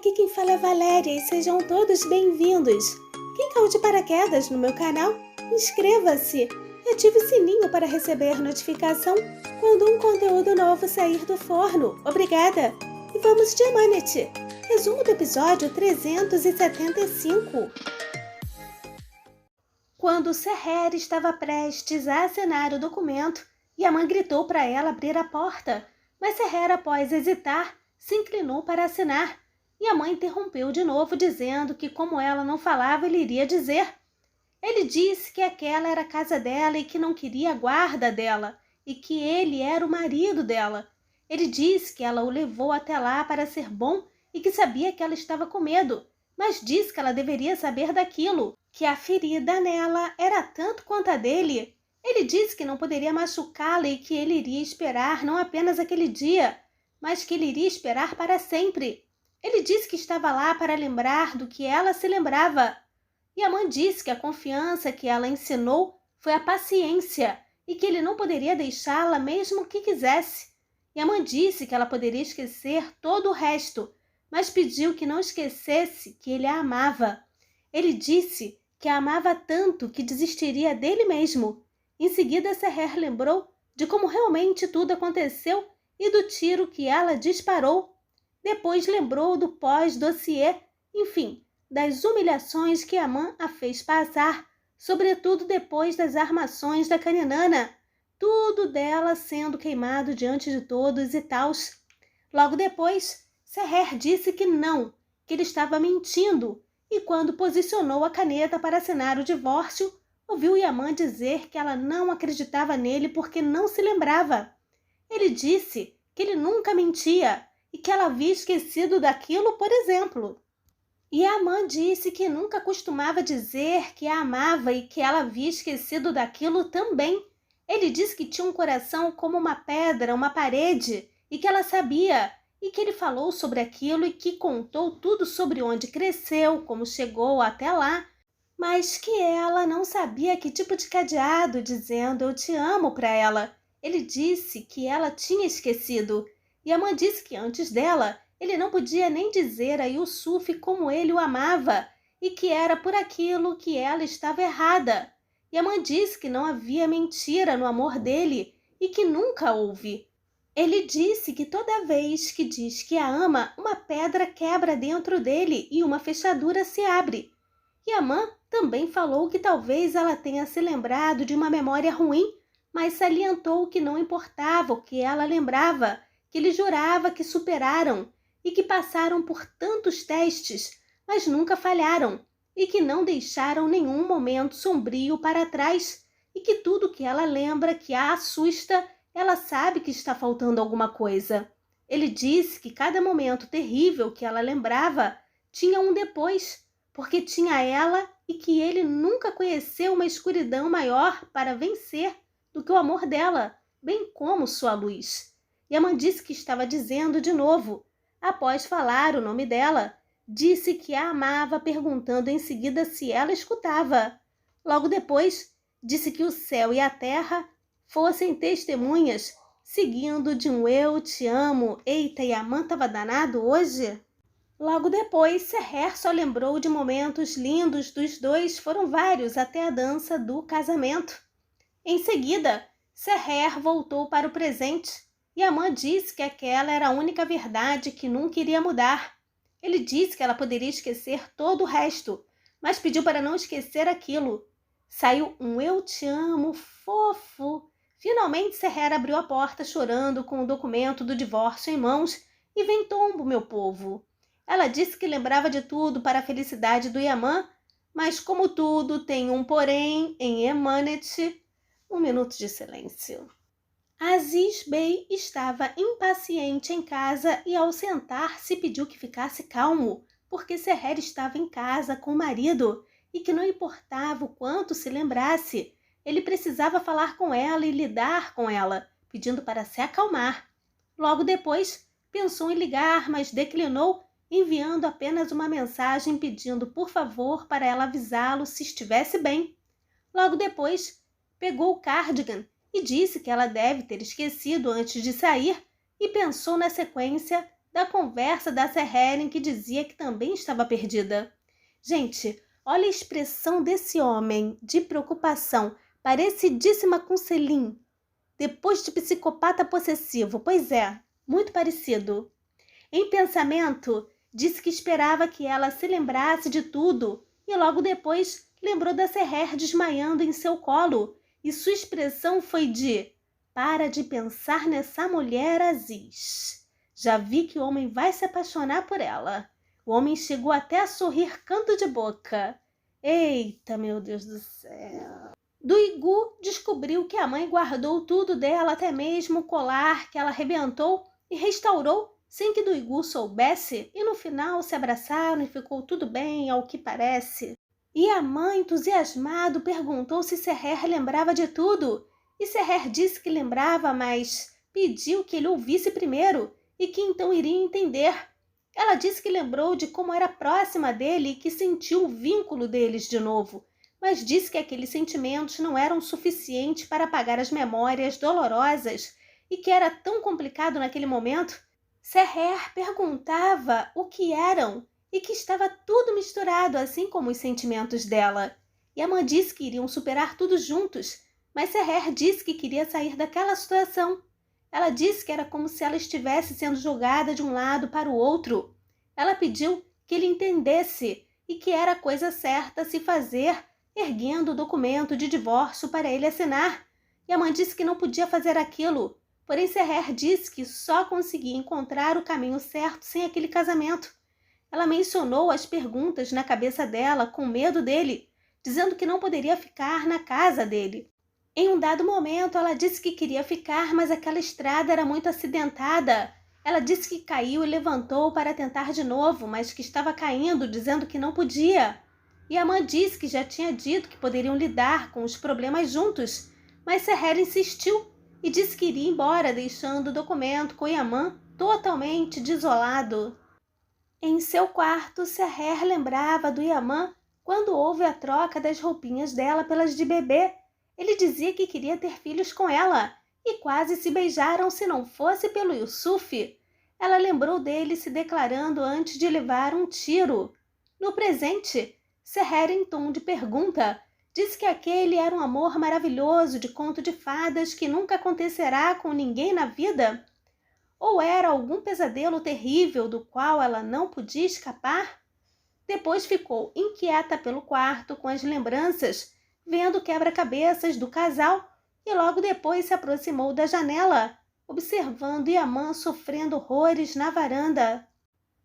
aqui quem fala é Valéria e sejam todos bem-vindos. Quem caiu de paraquedas no meu canal, inscreva-se e ative o sininho para receber notificação quando um conteúdo novo sair do forno. Obrigada! E vamos de Emanet. Resumo do episódio 375. Quando Seher estava prestes a assinar o documento, Yaman gritou para ela abrir a porta, mas Seher, após hesitar, se inclinou para assinar. Yaman interrompeu de novo, dizendo que, como ela não falava, ele iria dizer. Ele disse que aquela era a casa dela e que não queria a guarda dela, e que ele era o marido dela. Ele disse que ela o levou até lá para ser bom e que sabia que ela estava com medo, mas disse que ela deveria saber daquilo, que a ferida nela era tanto quanto a dele. Ele disse que não poderia machucá-la e que ele iria esperar não apenas aquele dia, mas que ele iria esperar para sempre. Ele disse que estava lá para lembrar do que ela se lembrava. Yaman disse que a confiança que ela ensinou foi a paciência e que ele não poderia deixá-la mesmo que quisesse. Yaman disse que ela poderia esquecer todo o resto, mas pediu que não esquecesse que ele a amava. Ele disse que a amava tanto que desistiria dele mesmo. Em seguida, Seher lembrou de como realmente tudo aconteceu e do tiro que ela disparou. Depois lembrou do pós-dossiê, enfim, das humilhações que Yaman a fez passar, sobretudo depois das armações da Caninana, tudo dela sendo queimado diante de todos e tals. Logo depois, Seher disse que não, que ele estava mentindo, e quando posicionou a caneta para assinar o divórcio, ouviu Yaman dizer que ela não acreditava nele porque não se lembrava. Ele disse que ele nunca mentia e que ela havia esquecido daquilo, por exemplo. Yaman disse que nunca costumava dizer que a amava e que ela havia esquecido daquilo também. Ele disse que tinha um coração como uma pedra, uma parede, e que ela sabia, e que ele falou sobre aquilo e que contou tudo sobre onde cresceu, como chegou até lá, mas que ela não sabia que tipo de cadeado, dizendo eu te amo para ela. Ele disse que ela tinha esquecido. Yaman disse que antes dela, ele não podia nem dizer a Yusuf como ele o amava e que era por aquilo que ela estava errada. Yaman disse que não havia mentira no amor dele e que nunca houve. Ele disse que toda vez que diz que a ama, uma pedra quebra dentro dele e uma fechadura se abre. Yaman também falou que talvez ela tenha se lembrado de uma memória ruim, mas salientou que não importava o que ela lembrava, que ele jurava que superaram e que passaram por tantos testes, mas nunca falharam, e que não deixaram nenhum momento sombrio para trás, e que tudo que ela lembra que a assusta, ela sabe que está faltando alguma coisa. Ele disse que cada momento terrível que ela lembrava tinha um depois, porque tinha ela e que ele nunca conheceu uma escuridão maior para vencer do que o amor dela, bem como sua luz. Yaman disse que estava dizendo de novo. Após falar o nome dela, disse que a amava, perguntando em seguida se ela escutava. Logo depois, disse que o céu e a terra fossem testemunhas, seguindo de um eu te amo. Eita, Yaman estava danado hoje? Logo depois, Seher só lembrou de momentos lindos dos dois, foram vários até a dança do casamento. Em seguida, Seher voltou para o presente. Yaman disse que aquela era a única verdade que nunca iria mudar. Ele disse que ela poderia esquecer todo o resto, mas pediu para não esquecer aquilo. Saiu um eu te amo fofo. Finalmente, Seher abriu a porta chorando com o documento do divórcio em mãos. E vem tombo, meu povo. Ela disse que lembrava de tudo para a felicidade do Yaman, mas como tudo tem um porém em Emanet, um minuto de silêncio. Aziz Bey estava impaciente em casa e ao sentar-se pediu que ficasse calmo, porque Seher estava em casa com o marido e que não importava o quanto se lembrasse, ele precisava falar com ela e lidar com ela, pedindo para se acalmar. Logo depois, pensou em ligar, mas declinou, enviando apenas uma mensagem pedindo por favor para ela avisá-lo se estivesse bem. Logo depois, pegou o cardigan e disse que ela deve ter esquecido antes de sair e pensou na sequência da conversa da Serreren, que dizia que também estava perdida. Gente, olha a expressão desse homem de preocupação, parecidíssima com Selim, depois de psicopata possessivo. Pois é, muito parecido. Em pensamento, disse que esperava que ela se lembrasse de tudo e logo depois lembrou da Serrer desmaiando em seu colo e sua expressão foi de: para de pensar nessa mulher, Aziz. Já vi que o homem vai se apaixonar por ela. O homem chegou até a sorrir canto de boca. Eita, meu Deus do céu. Duigu descobriu que a mãe guardou tudo dela, até mesmo o colar que ela arrebentou, e restaurou sem que Duigu soubesse, e no final se abraçaram e ficou tudo bem, ao que parece. E a mãe, entusiasmado, perguntou se Serrer lembrava de tudo, e Serrer disse que lembrava, mas pediu que ele ouvisse primeiro, e que então iria entender. Ela disse que lembrou de como era próxima dele e que sentiu o vínculo deles de novo, mas disse que aqueles sentimentos não eram suficientes para apagar as memórias dolorosas e que era tão complicado naquele momento. Serrer perguntava o que eram e que estava tudo misturado, assim como os sentimentos dela. E a mãe disse que iriam superar tudo juntos, mas Serrer disse que queria sair daquela situação. Ela disse que era como se ela estivesse sendo jogada de um lado para o outro. Ela pediu que ele entendesse e que era a coisa certa a se fazer, erguendo o documento de divórcio para ele assinar. E a mãe disse que não podia fazer aquilo, porém Serrer disse que só conseguia encontrar o caminho certo sem aquele casamento. Ela mencionou as perguntas na cabeça dela com medo dele, dizendo que não poderia ficar na casa dele. Em um dado momento, ela disse que queria ficar, mas aquela estrada era muito acidentada. Ela disse que caiu e levantou para tentar de novo, mas que estava caindo, dizendo que não podia. E a mãe disse que já tinha dito que poderiam lidar com os problemas juntos, mas Serrer insistiu e disse que iria embora, deixando o documento com Yaman totalmente desolado. Em seu quarto, Serrer lembrava do Yaman quando houve a troca das roupinhas dela pelas de bebê. Ele dizia que queria ter filhos com ela e quase se beijaram se não fosse pelo Yusuf. Ela lembrou dele se declarando antes de levar um tiro. No presente, Serrer, em tom de pergunta, disse que aquele era um amor maravilhoso de conto de fadas que nunca acontecerá com ninguém na vida. Ou era algum pesadelo terrível do qual ela não podia escapar? Depois ficou inquieta pelo quarto com as lembranças, vendo o quebra-cabeças do casal, e logo depois se aproximou da janela, observando Yaman sofrendo horrores na varanda.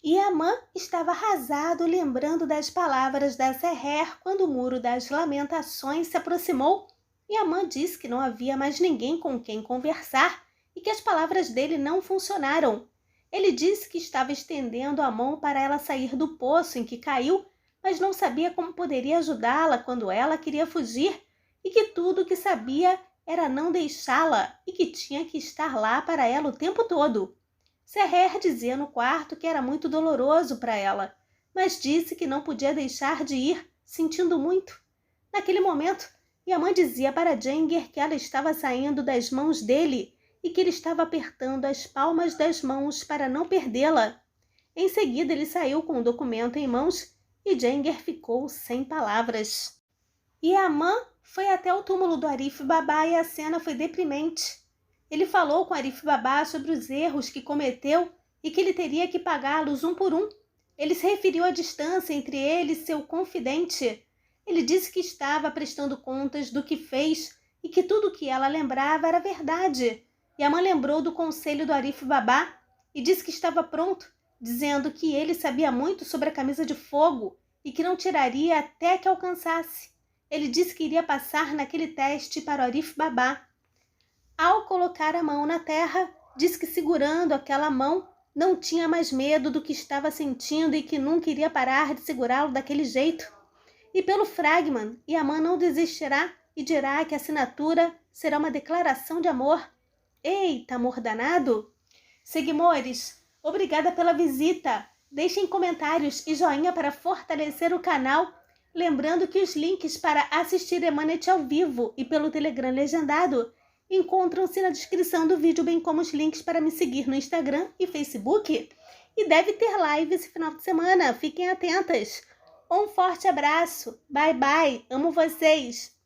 Yaman estava arrasado, lembrando das palavras da Serrer quando o muro das lamentações se aproximou. Yaman disse que não havia mais ninguém com quem conversar e que as palavras dele não funcionaram. Ele disse que estava estendendo a mão para ela sair do poço em que caiu, mas não sabia como poderia ajudá-la quando ela queria fugir, e que tudo o que sabia era não deixá-la e que tinha que estar lá para ela o tempo todo. Serrer dizia no quarto que era muito doloroso para ela, mas disse que não podia deixar de ir, sentindo muito. Naquele momento, Yaman dizia para Jenger que ela estava saindo das mãos dele e que ele estava apertando as palmas das mãos para não perdê-la. Em seguida, ele saiu com o documento em mãos e Jenger ficou sem palavras. Yaman foi até o túmulo do Arif Baba e a cena foi deprimente. Ele falou com Arif Baba sobre os erros que cometeu e que ele teria que pagá-los um por um. Ele se referiu à distância entre ele e seu confidente. Ele disse que estava prestando contas do que fez e que tudo o que ela lembrava era verdade. Yaman lembrou do conselho do Arif Baba e disse que estava pronto, dizendo que ele sabia muito sobre a camisa de fogo e que não tiraria até que alcançasse. Ele disse que iria passar naquele teste para o Arif Baba. Ao colocar a mão na terra, disse que segurando aquela mão não tinha mais medo do que estava sentindo e que nunca iria parar de segurá-lo daquele jeito. E pelo Fragman, Yaman não desistirá e dirá que a assinatura será uma declaração de amor. Eita, amor danado! Seguimores, obrigada pela visita. Deixem comentários e joinha para fortalecer o canal. Lembrando que os links para assistir Emanet ao vivo e pelo Telegram legendado encontram-se na descrição do vídeo, bem como os links para me seguir no Instagram e Facebook. E deve ter live esse final de semana. Fiquem atentas. Um forte abraço. Bye, bye. Amo vocês.